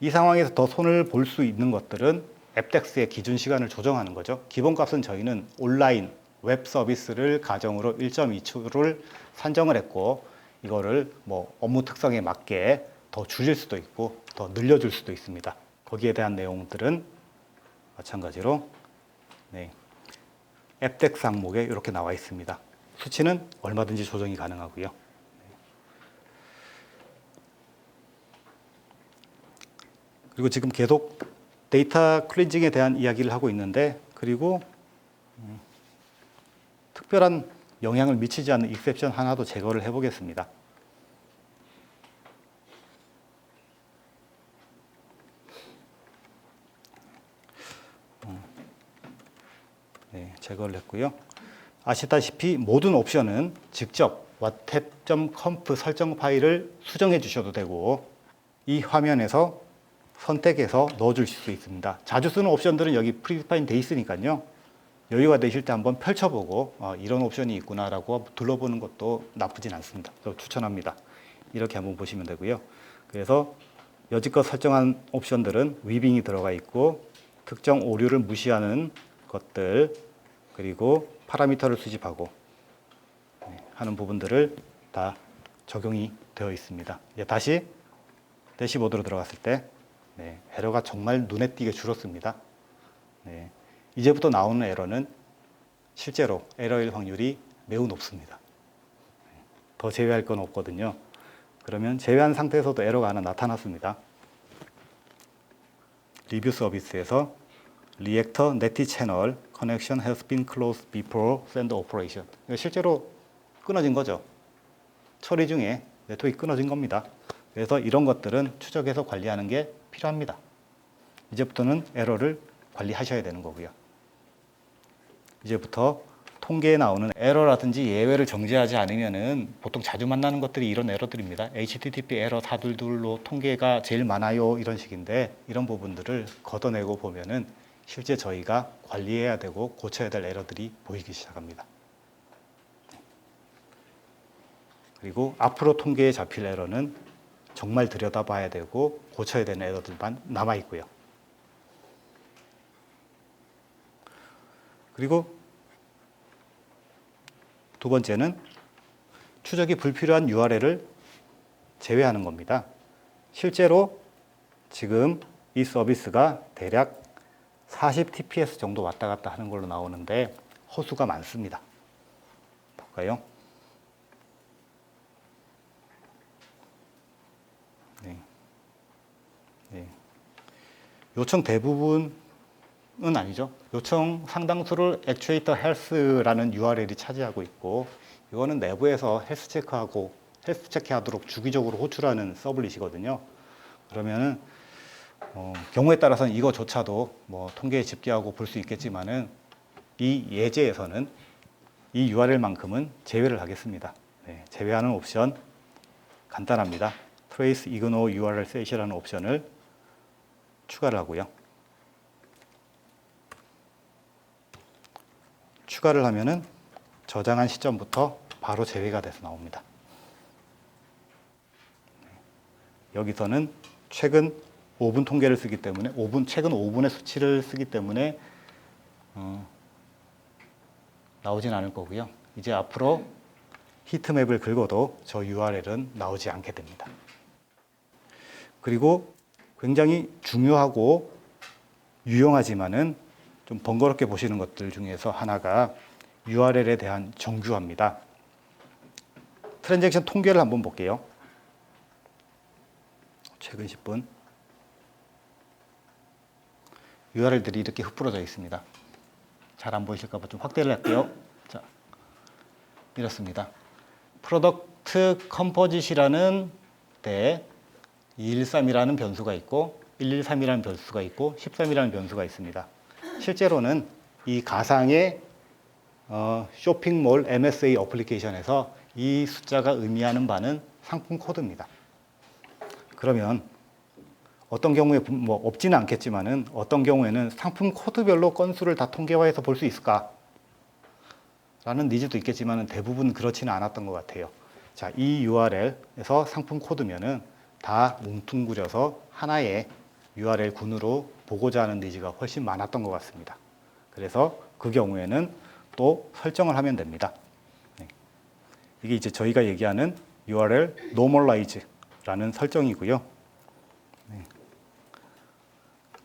이 상황에서 더 손을 볼 수 있는 것들은 앱덱스의 기준 시간을 조정하는 거죠. 기본값은 저희는 온라인 웹 서비스를 가정으로 1.2초를 산정을 했고 이거를 업무 특성에 맞게 더 줄일 수도 있고 더 늘려줄 수도 있습니다. 거기에 대한 내용들은 마찬가지로 앱덱스 항목에 이렇게 나와 있습니다. 수치는 얼마든지 조정이 가능하고요. 그리고 지금 계속 데이터 클렌징에 대한 이야기를 하고 있는데 그리고 특별한 영향을 미치지 않는 익셉션 하나도 제거를 해보겠습니다. 네, 제거를 했고요. 아시다시피 모든 옵션은 직접 whatap.conf 설정 파일을 수정해 주셔도 되고 이 화면에서 선택해서 넣어줄 수 있습니다. 자주 쓰는 옵션들은 여기 프리디파인 돼 있으니까요. 여유가 되실 때 한번 펼쳐보고 이런 옵션이 있구나라고 둘러보는 것도 나쁘진 않습니다. 그래서 추천합니다. 이렇게 한번 보시면 되고요. 그래서 여지껏 설정한 옵션들은 위빙이 들어가 있고 특정 오류를 무시하는 것들 그리고 파라미터를 수집하고 하는 부분들을 다 적용이 되어 있습니다. 이제 다시 대시보드로 들어갔을 때 에러가 정말 눈에 띄게 줄었습니다. 이제부터 나오는 에러는 실제로 에러일 확률이 매우 높습니다. 더 제외할 건 없거든요. 그러면 제외한 상태에서도 에러가 하나 나타났습니다. 리뷰 서비스에서 리액터 네티 채널 connection has been closed before send operation. 실제로 끊어진 거죠. 처리 중에 네트워크가 끊어진 겁니다. 그래서 이런 것들은 추적해서 관리하는 게 필요합니다. 이제부터는 에러를 관리하셔야 되는 거고요. 이제부터 통계에 나오는 에러라든지 예외를 정지하지 않으면은 보통 자주 만나는 것들이 이런 에러들입니다. HTTP 에러 422로 통계가 제일 많아요 이런 식인데 이런 부분들을 걷어내고 보면은 실제 저희가 관리해야 되고 고쳐야 될 에러들이 보이기 시작합니다. 그리고 앞으로 통계에 잡힐 에러는 정말 들여다봐야 되고 고쳐야 되는 에러들만 남아 있고요. 그리고 두 번째는 추적이 불필요한 URL을 제외하는 겁니다. 실제로 지금 이 서비스가 대략 40 TPS 정도 왔다 갔다 하는 걸로 나오는데 허수가 많습니다. 볼까요? 요청 대부분은 아니죠. 요청 상당수를 액추에이터 헬스라는 URL이 차지하고 있고 이거는 내부에서 헬스 체크하고 헬스 체크하도록 주기적으로 호출하는 서블릿이거든요. 그러면은 경우에 따라서는 이거조차도 뭐 통계에 집계하고 볼 수 있겠지만은 이 예제에서는 이 URL만큼은 제외를 하겠습니다. 제외하는 옵션 간단합니다. Trace Ignore URL Set이라는 옵션을 추가를 하고요. 추가를 하면은 저장한 시점부터 바로 제외가 돼서 나옵니다. 여기서는 최근 5분 통계를 쓰기 때문에 최근 5분의 수치를 쓰기 때문에 나오진 않을 거고요. 이제 앞으로 히트맵을 긁어도 저 URL은 나오지 않게 됩니다. 그리고 굉장히 중요하고 유용하지만은 좀 번거롭게 보시는 것들 중에서 하나가 URL에 대한 정규화입니다. 트랜잭션 통계를 한번 볼게요. 최근 10분. URL들이 이렇게 흩뿌려져 있습니다. 잘 안 보이실까 봐 좀 확대를 할게요. 자, 이렇습니다. 프로덕트 컴포짓이라는 데 213이라는 변수가 있고 113이라는 변수가 있고 13이라는 변수가 있습니다. 실제로는 이 가상의 쇼핑몰 MSA 어플리케이션에서 이 숫자가 의미하는 바는 상품 코드입니다. 그러면 어떤 경우에 뭐 없지는 않겠지만은 어떤 경우에는 상품 코드별로 건수를 다 통계화해서 볼 수 있을까? 라는 니즈도 있겠지만은 대부분 그렇지는 않았던 것 같아요. 자, 이 URL에서 상품 코드면은 다 뭉뚱그려서 하나의 URL 군으로 보고자 하는 니즈가 훨씬 많았던 것 같습니다. 그래서 그 경우에는 또 설정을 하면 됩니다. 이게 이제 저희가 얘기하는 URL normalize라는 설정이고요.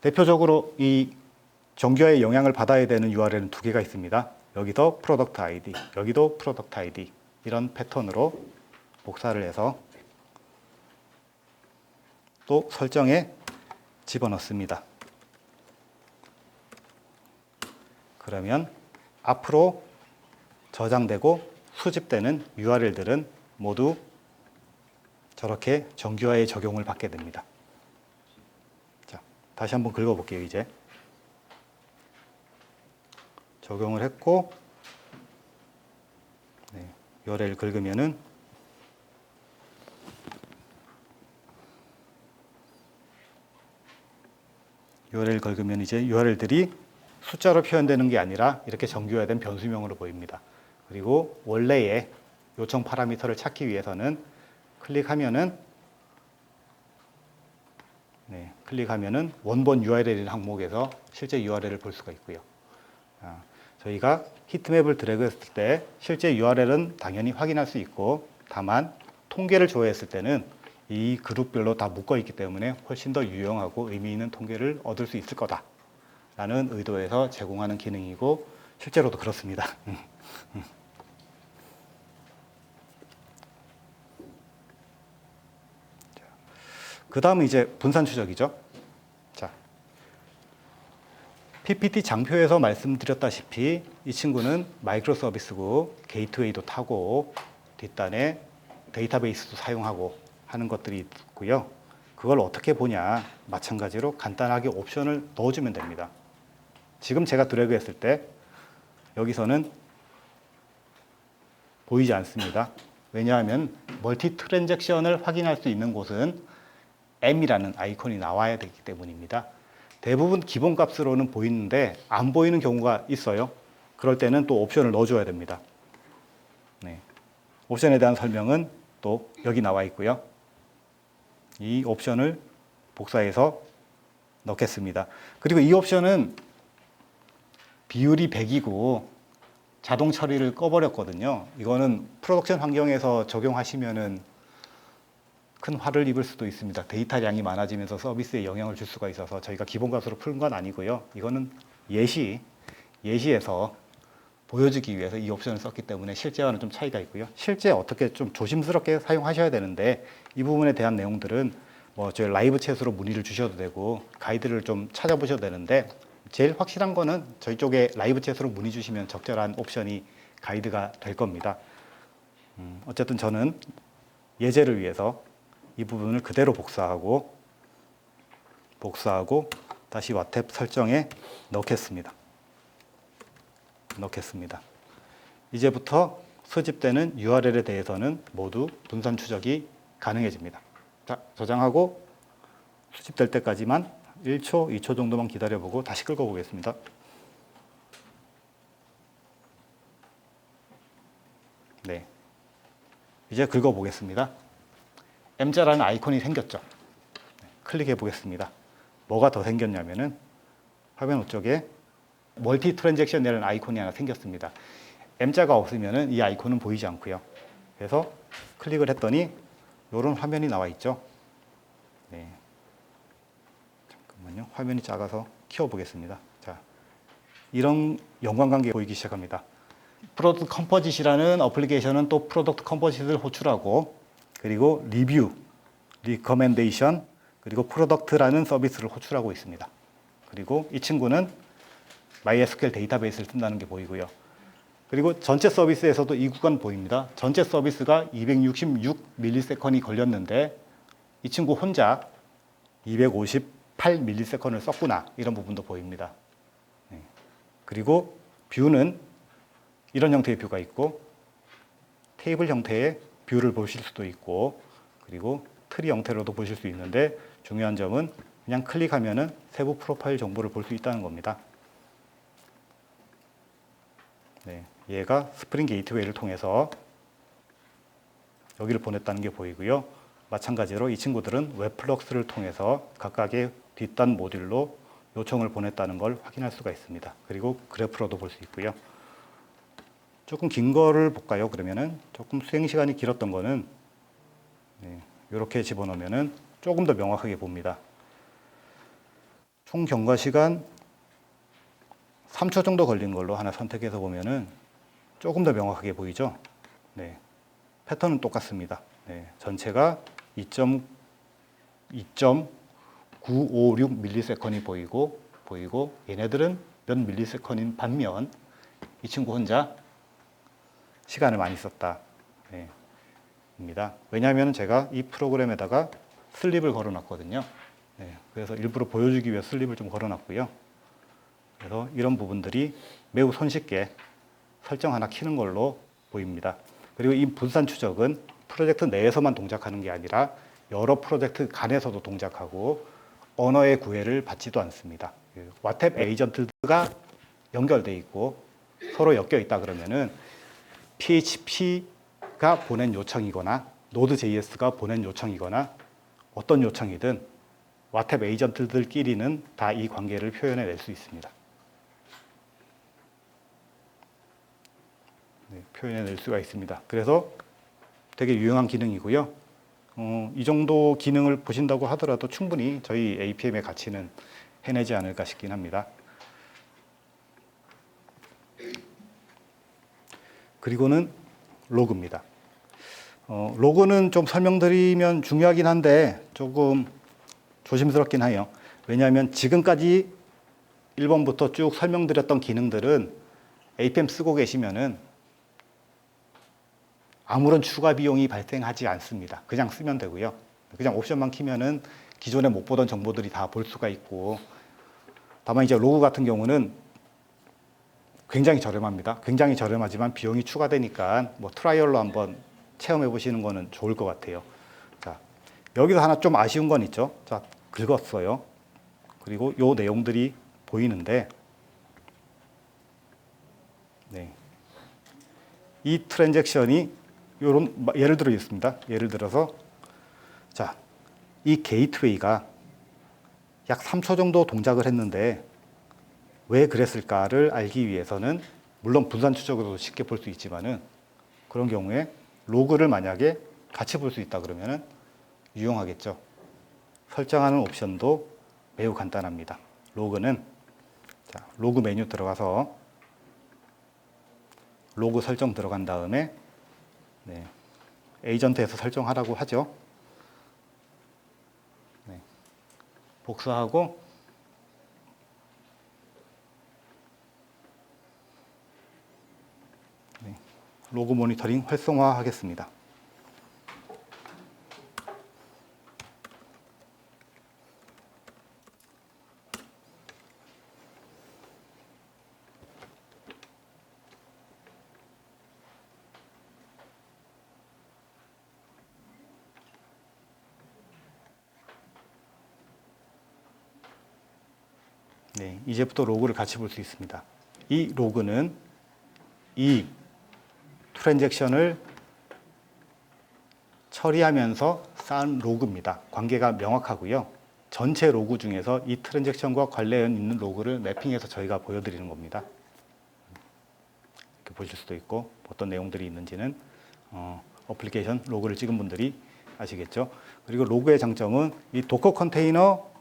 대표적으로 이 정규화의 영향을 받아야 되는 URL은 두 개가 있습니다. 여기도 프로덕트 아이디, 여기도 프로덕트 아이디 이런 패턴으로 복사를 해서 또 설정에 집어넣습니다. 그러면 앞으로 저장되고 수집되는 URL들은 모두 저렇게 정규화의 적용을 받게 됩니다. 자, 다시 한번 긁어볼게요, 이제. 적용을 했고, 네, URL 긁으면은 이제 URL들이 숫자로 표현되는 게 아니라 이렇게 정규화된 변수명으로 보입니다. 그리고 원래의 요청 파라미터를 찾기 위해서는 클릭하면은 원본 URL이라는 항목에서 실제 URL을 볼 수가 있고요. 저희가 히트맵을 드래그했을 때 실제 URL은 당연히 확인할 수 있고, 다만 통계를 조회했을 때는 이 그룹별로 다 묶어 있기 때문에 훨씬 더 유용하고 의미 있는 통계를 얻을 수 있을 거다라는 의도에서 제공하는 기능이고, 실제로도 그렇습니다. 그 다음은 이제 분산 추적이죠. 자, PPT 장표에서 말씀드렸다시피 이 친구는 마이크로 서비스고 게이트웨이도 타고 뒷단에 데이터베이스도 사용하고 하는 것들이 있고요. 그걸 어떻게 보냐, 마찬가지로 간단하게 옵션을 넣어주면 됩니다. 지금 제가 드래그 했을 때 여기서는 보이지 않습니다. 왜냐하면 멀티 트랜잭션을 확인할 수 있는 곳은 M이라는 아이콘이 나와야 되기 때문입니다. 대부분 기본 값으로는 보이는데 안 보이는 경우가 있어요. 그럴 때는 또 옵션을 넣어줘야 됩니다. 네. 옵션에 대한 설명은 또 여기 나와 있고요. 이 옵션을 복사해서 넣겠습니다. 그리고 이 옵션은 비율이 100이고 자동 처리를 꺼버렸거든요. 이거는 프로덕션 환경에서 적용하시면은 큰 화를 입을 수도 있습니다. 데이터량이 많아지면서 서비스에 영향을 줄 수가 있어서 저희가 기본값으로 푸는 건 아니고요. 이거는 예시에서 보여주기 위해서 이 옵션을 썼기 때문에 실제와는 좀 차이가 있고요. 실제 어떻게 좀 조심스럽게 사용하셔야 되는데 이 부분에 대한 내용들은 저희 라이브 챗으로 문의를 주셔도 되고 가이드를 좀 찾아보셔도 되는데, 제일 확실한 거는 저희 쪽에 라이브 챗으로 문의 주시면 적절한 옵션이 가이드가 될 겁니다. 어쨌든 저는 예제를 위해서 이 부분을 그대로 복사하고 다시 와탭 설정에 넣겠습니다. 이제부터 수집되는 URL에 대해서는 모두 분산 추적이 가능해집니다. 자, 저장하고 수집될 때까지만 1초, 2초 정도만 기다려보고 다시 끌고 보겠습니다. 네, 이제 긁어보겠습니다. M자라는 아이콘이 생겼죠. 클릭해 보겠습니다. 뭐가 더 생겼냐면은 화면 우측에 멀티 트랜잭션이라는 아이콘이 하나 생겼습니다. M자가 없으면은 이 아이콘은 보이지 않고요. 그래서 클릭을 했더니 이런 화면이 나와 있죠. 네. 잠깐만요. 화면이 작아서 키워보겠습니다. 자, 이런 연관관계 보이기 시작합니다. 프로덕트 컴포짓이라는 어플리케이션은 또 프로덕트 컴포짓을 호출하고, 그리고 리뷰, 리커멘데이션, 그리고 프로덕트라는 서비스를 호출하고 있습니다. 그리고 이 친구는 MySQL 데이터베이스를 쓴다는 게 보이고요. 그리고 전체 서비스에서도 이 구간 보입니다. 전체 서비스가 266ms이 걸렸는데 이 친구 혼자 258ms를 썼구나, 이런 부분도 보입니다. 네. 그리고 뷰는 이런 형태의 뷰가 있고, 테이블 형태의 뷰를 보실 수도 있고, 그리고 트리 형태로도 보실 수 있는데, 중요한 점은 그냥 클릭하면은 세부 프로파일 정보를 볼 수 있다는 겁니다. 네, 얘가 스프링 게이트웨이를 통해서 여기를 보냈다는 게 보이고요. 마찬가지로 이 친구들은 웹플럭스를 통해서 각각의 뒷단 모듈로 요청을 보냈다는 걸 확인할 수가 있습니다. 그리고 그래프로도 볼 수 있고요. 조금 긴 거를 볼까요? 그러면은 조금 수행 시간이 길었던 거는 이렇게 집어넣으면은 조금 더 명확하게 봅니다. 총 경과 시간 3초 정도 걸린 걸로 하나 선택해서 보면은 조금 더 명확하게 보이죠? 네. 패턴은 똑같습니다. 네. 전체가 2.956ms이 보이고 얘네들은 몇 밀리세컨인 반면 이 친구 혼자 시간을 많이 썼다. 네. 입니다. 왜냐하면 제가 이 프로그램에다가 슬립을 걸어놨거든요. 네. 그래서 일부러 보여주기 위해 슬립을 좀 걸어놨고요. 그래서 이런 부분들이 매우 손쉽게 설정 하나 키는 걸로 보입니다. 그리고 이 분산 추적은 프로젝트 내에서만 동작하는 게 아니라 여러 프로젝트 간에서도 동작하고 언어의 구애를 받지도 않습니다. 와탭 에이전트가 연결돼 있고 서로 엮여 있다 그러면은 PHP가 보낸 요청이거나 Node.js가 보낸 요청이거나 어떤 요청이든 와탭 에이전트들끼리는 다 이 관계를 표현해 낼 수 있습니다. 네, 표현해 낼 수가 있습니다. 그래서 되게 유용한 기능이고요. 이 정도 기능을 보신다고 하더라도 충분히 저희 APM의 가치는 해내지 않을까 싶긴 합니다. 그리고는 로그입니다. 로그는 좀 설명드리면 중요하긴 한데 조금 조심스럽긴 해요. 왜냐하면 지금까지 1번부터 쭉 설명드렸던 기능들은 APM 쓰고 계시면은 아무런 추가 비용이 발생하지 않습니다. 그냥 쓰면 되고요. 그냥 옵션만 키면은 기존에 못 보던 정보들이 다 볼 수가 있고, 다만 이제 로그 같은 경우는 굉장히 저렴합니다. 굉장히 저렴하지만 비용이 추가되니까 뭐 트라이얼로 한번 체험해 보시는 거는 좋을 것 같아요. 자, 여기서 하나 좀 아쉬운 건 있죠. 자, 긁었어요. 그리고 요 내용들이 보이는데, 네. 이 트랜잭션이 요런 예를 들어 있습니다. 예를 들어서 자, 이 게이트웨이가 약 3초 정도 동작을 했는데 왜 그랬을까를 알기 위해서는 물론 분산 추적으로도 쉽게 볼 수 있지만은 그런 경우에 로그를 만약에 같이 볼 수 있다 그러면은 유용하겠죠. 설정하는 옵션도 매우 간단합니다. 로그는 자, 로그 메뉴 들어가서 로그 설정 들어간 다음에 네, 에이전트에서 설정하라고 하죠. 네, 복사하고 네, 로그 모니터링 활성화하겠습니다. 네, 이제부터 로그를 같이 볼 수 있습니다. 이 로그는 이 트랜잭션을 처리하면서 쌓은 로그입니다. 관계가 명확하고요. 전체 로그 중에서 이 트랜잭션과 관련 있는 로그를 매핑해서 저희가 보여드리는 겁니다. 이렇게 보실 수도 있고 어떤 내용들이 있는지는 어플리케이션 로그를 찍은 분들이 아시겠죠. 그리고 로그의 장점은 이 도커 컨테이너,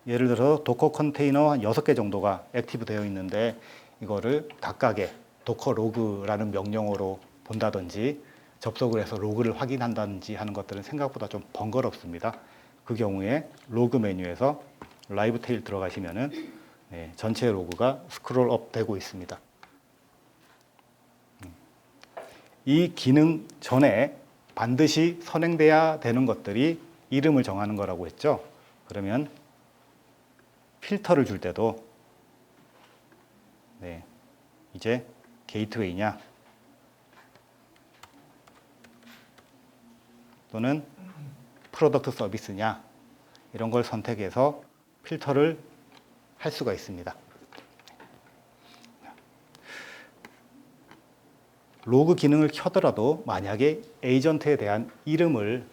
예를 들어서 도커 컨테이너 한 6개 정도가 액티브 되어 있는데 이거를 각각의 도커 로그라는 명령어로 본다든지 접속을 해서 로그를 확인한다든지 하는 것들은 생각보다 좀 번거롭습니다. 그 경우에 로그 메뉴에서 라이브 테일 들어가시면은 네, 전체 로그가 스크롤 업 되고 있습니다. 이 기능 전에 반드시 선행돼야 되는 것들이 이름을 정하는 거라고 했죠. 그러면 필터를 줄 때도 네, 이제 게이트웨이냐 또는 프로덕트 서비스냐 이런 걸 선택해서 필터를 할 수가 있습니다. 로그 기능을 켜더라도 만약에 에이전트에 대한 이름을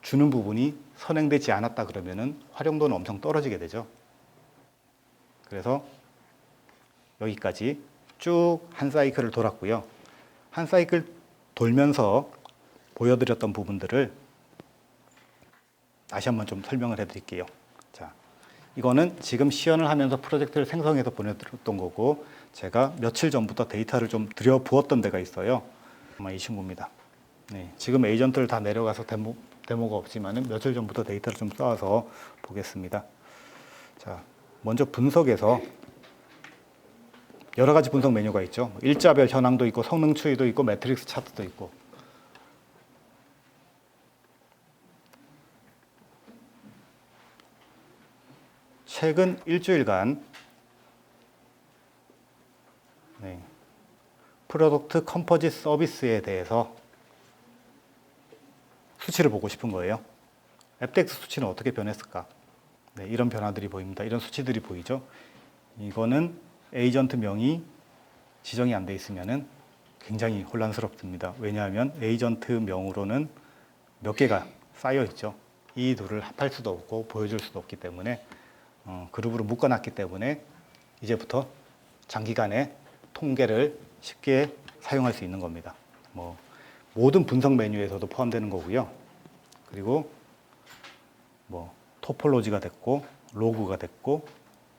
주는 부분이 선행되지 않았다 그러면은 활용도는 엄청 떨어지게 되죠. 그래서 여기까지 쭉 한 사이클을 돌았고요. 한 사이클 돌면서 보여드렸던 부분들을 다시 한번 좀 설명을 해드릴게요. 자, 이거는 지금 시연을 하면서 프로젝트를 생성해서 보내드렸던 거고 제가 며칠 전부터 데이터를 좀 들여부었던 데가 있어요. 아마 이 친구입니다. 네, 지금 에이전트를 다 내려가서 데모가 없지만은 며칠 전부터 데이터를 좀 쌓아서 보겠습니다. 자, 먼저 분석에서 여러 가지 분석 메뉴가 있죠. 일자별 현황도 있고 성능 추이도 있고 매트릭스 차트도 있고. 최근 일주일간 프로덕트 컴포짓 서비스에 대해서 수치를 보고 싶은 거예요. 앱덱스 수치는 어떻게 변했을까? 네, 이런 변화들이 보입니다. 이런 수치들이 보이죠? 이거는 에이전트 명이 지정이 안 돼 있으면은 굉장히 혼란스럽습니다. 왜냐하면 에이전트 명으로는 몇 개가 쌓여 있죠. 이 둘을 합할 수도 없고 보여줄 수도 없기 때문에 그룹으로 묶어놨기 때문에 이제부터 장기간에 통계를 쉽게 사용할 수 있는 겁니다. 뭐 모든 분석 메뉴에서도 포함되는 거고요. 그리고 뭐 토폴로지가 됐고 로그가 됐고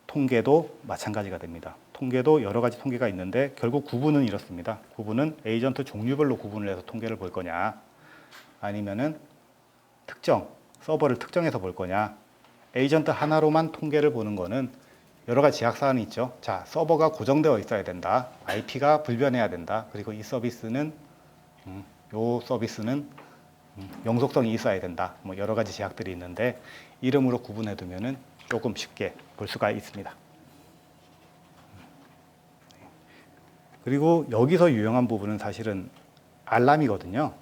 통계도 마찬가지가 됩니다. 통계도 여러 가지 통계가 있는데 결국 구분은 이렇습니다. 구분은 에이전트 종류별로 구분을 해서 통계를 볼 거냐, 아니면은 특정 서버를 특정해서 볼 거냐. 에이전트 하나로만 통계를 보는 거는 여러 가지 제약 사항이 있죠. 자, 서버가 고정되어 있어야 된다. IP가 불변해야 된다. 그리고 이 서비스는 요 서비스는 영속성이 있어야 된다. 뭐 여러 가지 제약들이 있는데 이름으로 구분해 두면은 조금 쉽게 볼 수가 있습니다. 그리고 여기서 유용한 부분은 사실은 알람이거든요.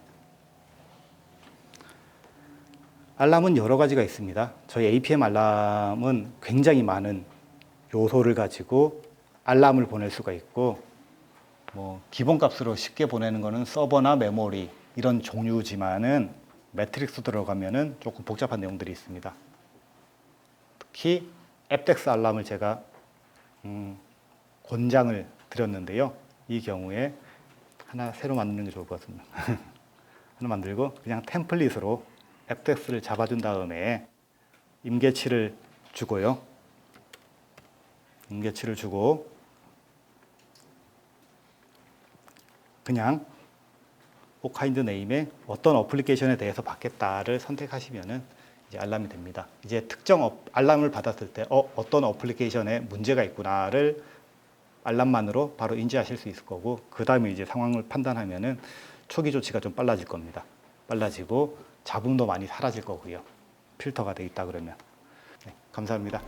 알람은 여러 가지가 있습니다. 저희 APM 알람은 굉장히 많은 요소를 가지고 알람을 보낼 수가 있고, 뭐 기본값으로 쉽게 보내는 거는 서버나 메모리 이런 종류지만은 매트릭스 들어가면은 조금 복잡한 내용들이 있습니다. 특히 앱덱스 알람을 제가 권장을 드렸는데요. 이 경우에 하나 새로 만드는 게 좋을 것 같습니다. 하나 만들고 그냥 템플릿으로 앱덱스를 잡아준 다음에 임계치를 주고요. 임계치를 주고 그냥 오카인드 네임에 어떤 어플리케이션에 대해서 받겠다를 선택하시면은 이제 알람이 됩니다. 이제 특정 알람을 받았을 때 어떤 어플리케이션에 문제가 있구나를 알람만으로 바로 인지하실 수 있을 거고, 그 다음에 이제 상황을 판단하면은 초기 조치가 좀 빨라질 겁니다. 빨라지고 잡음도 많이 사라질 거고요. 필터가 돼 있다 그러면. 네, 감사합니다.